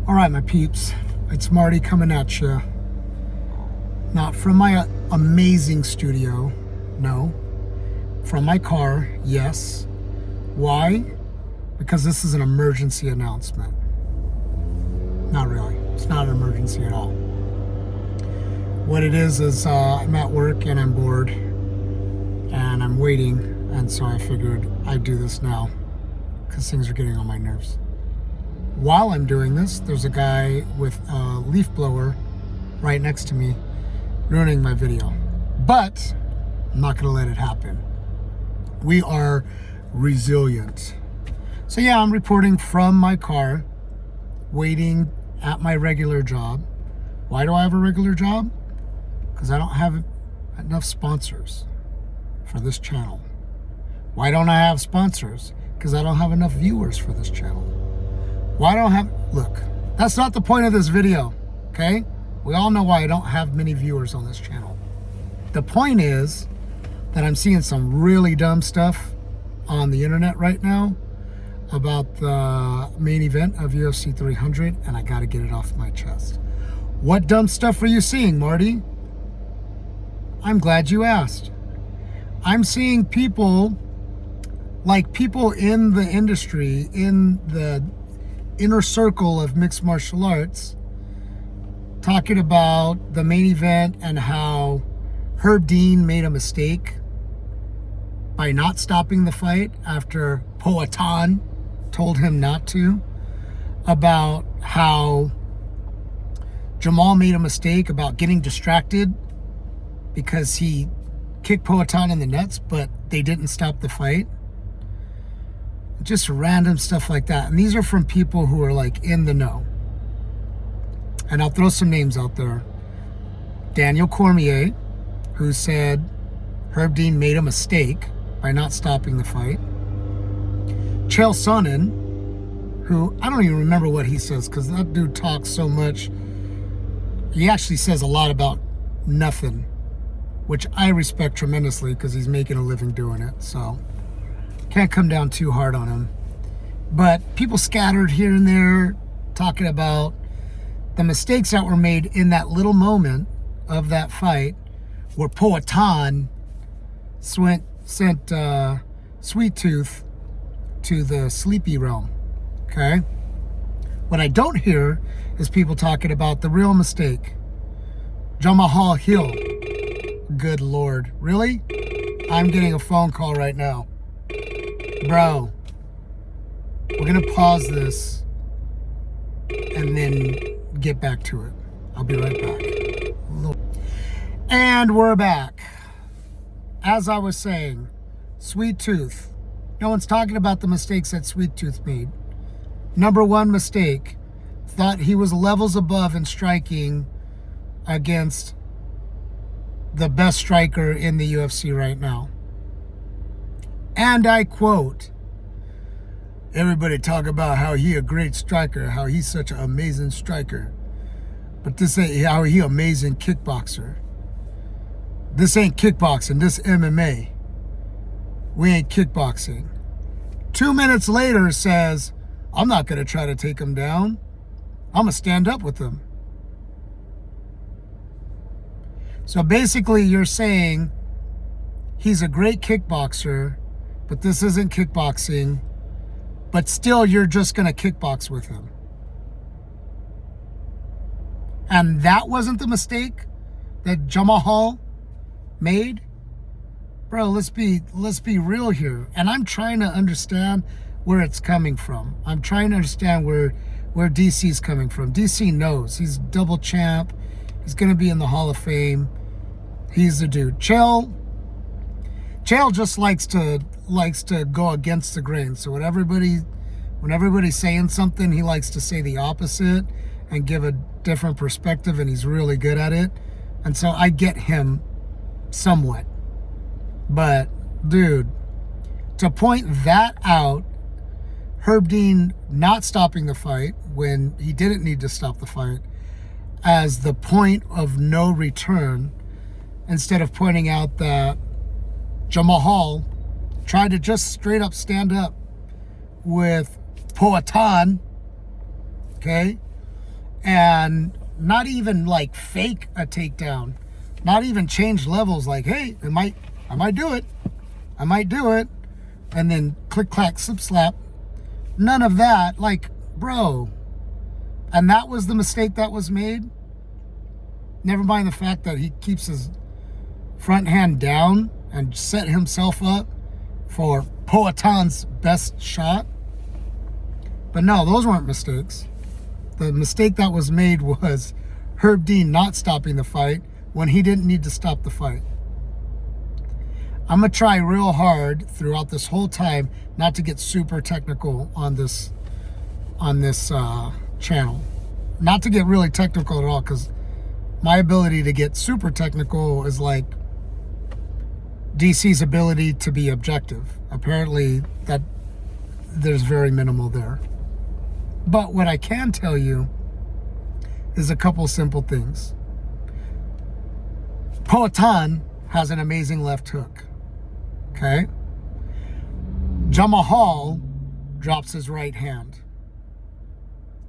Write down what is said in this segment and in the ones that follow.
All right, my peeps, it's Marty coming at you. Not from my amazing studio, no. From my car, yes. Why? Because this is an emergency announcement. Not really. It's not an emergency at all. What it is I'm at work and I'm bored and I'm waiting, and so I figured I'd do this now because things are getting on my nerves. While I'm doing this, there's a guy with a leaf blower right next to me ruining my video. But I'm not gonna let it happen. We are resilient. So yeah, I'm reporting from my car, waiting at my regular job. Why do I have a regular job? Because I don't have enough sponsors for this channel. Why don't I have sponsors? Because I don't have enough viewers for this channel. Why don't I have, look, that's not the point of this video, okay? We all know why I don't have many viewers on this channel. The point is that I'm seeing some really dumb stuff on the internet right now about the main event of UFC 300, and I gotta get it off my chest. What dumb stuff are you seeing, Marty? I'm glad you asked. I'm seeing people, like people in the industry, in the inner circle of mixed martial arts, talking about the main event and how Herb Dean made a mistake by not stopping the fight after Poatan told him not to, about how Jamal made a mistake about getting distracted because he kicked Poatan in the nuts, but they didn't stop the fight. Just random stuff like that. And these are from people who are like in the know. And I'll throw some names out there. Daniel Cormier, who said Herb Dean made a mistake by not stopping the fight. Chael Sonnen, who I don't even remember what he says because that dude talks so much. He actually says a lot about nothing, which I respect tremendously because he's making a living doing it. So can't come down too hard on him. But people scattered here and there talking about the mistakes that were made in that little moment of that fight where Poatan sent Sweet Tooth to the sleepy realm, okay? What I don't hear is people talking about the real mistake. Jamahal Hill. Good Lord. Really? I'm getting a phone call right now. Bro, we're gonna pause this and then get back to it. I'll be right back. And we're back. As I was saying, Sweet Tooth. No one's talking about the mistakes that Sweet Tooth made. Number one mistake, thought he was levels above in striking against the best striker in the UFC right now. And I quote, everybody talk about how he a great striker, how he's such an amazing striker. But this ain't how he amazing kickboxer. This ain't kickboxing, this MMA. We ain't kickboxing. 2 minutes later says, I'm not gonna try to take him down. I'm gonna stand up with him. So basically you're saying he's a great kickboxer, but this isn't kickboxing, but still you're just gonna kickbox with him. And that wasn't the mistake that Jamahal made? Bro, let's be real here. And I'm trying to understand where it's coming from. I'm trying to understand where DC's coming from. DC knows. He's double champ. He's gonna be in the Hall of Fame. He's the dude. Chael just likes to go against the grain. So when everybody's saying something, he likes to say the opposite and give a different perspective, and he's really good at it. And so I get him somewhat. But dude, to point that out, Herb Dean not stopping the fight when he didn't need to stop the fight as the point of no return, instead of pointing out that Jamahal tried to just straight up stand up with Poatan, okay? and not even like fake a takedown, not even change levels like, hey, I might do it, and then click, clack, slip, slap. None of that. Like, bro. And that was the mistake that was made. Never mind the fact that he keeps his front hand down and set himself up for Poatan's best shot. But no, those weren't mistakes. The mistake that was made was Herb Dean not stopping the fight when he didn't need to stop the fight. I'm going to try real hard throughout this whole time not to get super technical on this channel. Not to get really technical at all, because my ability to get super technical is like DC's ability to be objective. Apparently that there's very minimal there. But what I can tell you is a couple simple things. Poatan has an amazing left hook. Okay? Jamahal drops his right hand.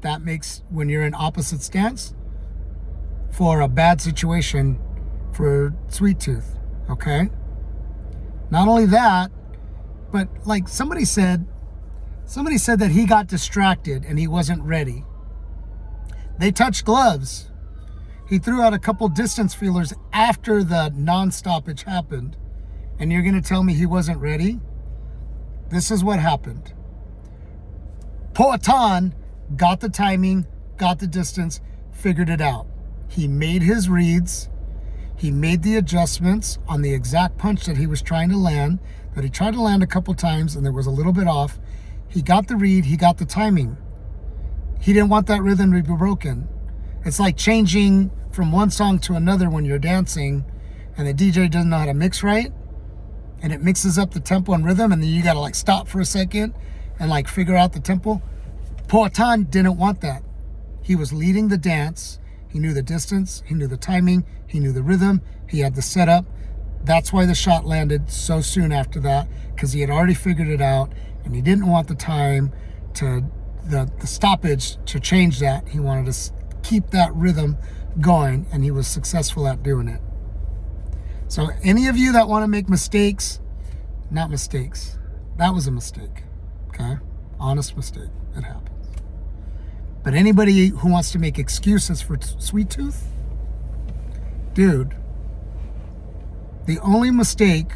That makes, when you're in opposite stance, for a bad situation for Sweet Tooth. Okay? Not only that, but like somebody said that he got distracted and he wasn't ready. They touched gloves. He threw out a couple distance feelers after the non-stoppage happened. And you're going to tell me he wasn't ready? This is what happened. Poatan got the timing, got the distance, figured it out. He made his reads. He made the adjustments on the exact punch that he was trying to land, that he tried to land a couple times and there was a little bit off. He got the read, he got the timing. He didn't want that rhythm to be broken. It's like changing from one song to another when you're dancing and the DJ doesn't know how to mix right, and it mixes up the tempo and rhythm, and then you gotta like stop for a second and like figure out the tempo. Poatan didn't want that. He was leading the dance. He knew the distance, he knew the timing, he knew the rhythm, he had the setup. That's why the shot landed so soon after that, because he had already figured it out, and he didn't want the time to, the stoppage to change that. He wanted to keep that rhythm going, and he was successful at doing it. So any of you that want to make mistakes, not mistakes, that was a mistake, okay? Honest mistake, it happens. But anybody who wants to make excuses for Sweet Tooth, dude, the only mistake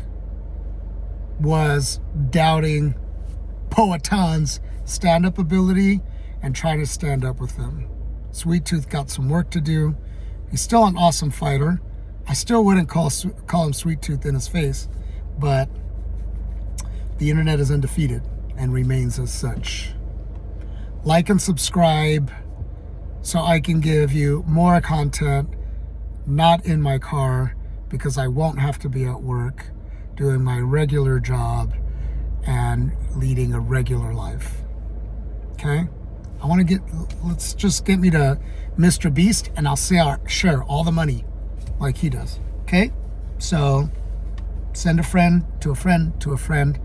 was doubting Poatan's stand-up ability and trying to stand up with him. Sweet Tooth got some work to do. He's still an awesome fighter. I still wouldn't call him Sweet Tooth in his face, but the internet is undefeated and remains as such. Like and subscribe so I can give you more content, not in my car, because I won't have to be at work doing my regular job and leading a regular life. Okay? Let's just get me to Mr. Beast, and I'll share all the money like he does. Okay? So send a friend to a friend to a friend.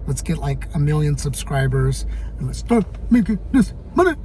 Let's get like 1 million subscribers and let's start making this money.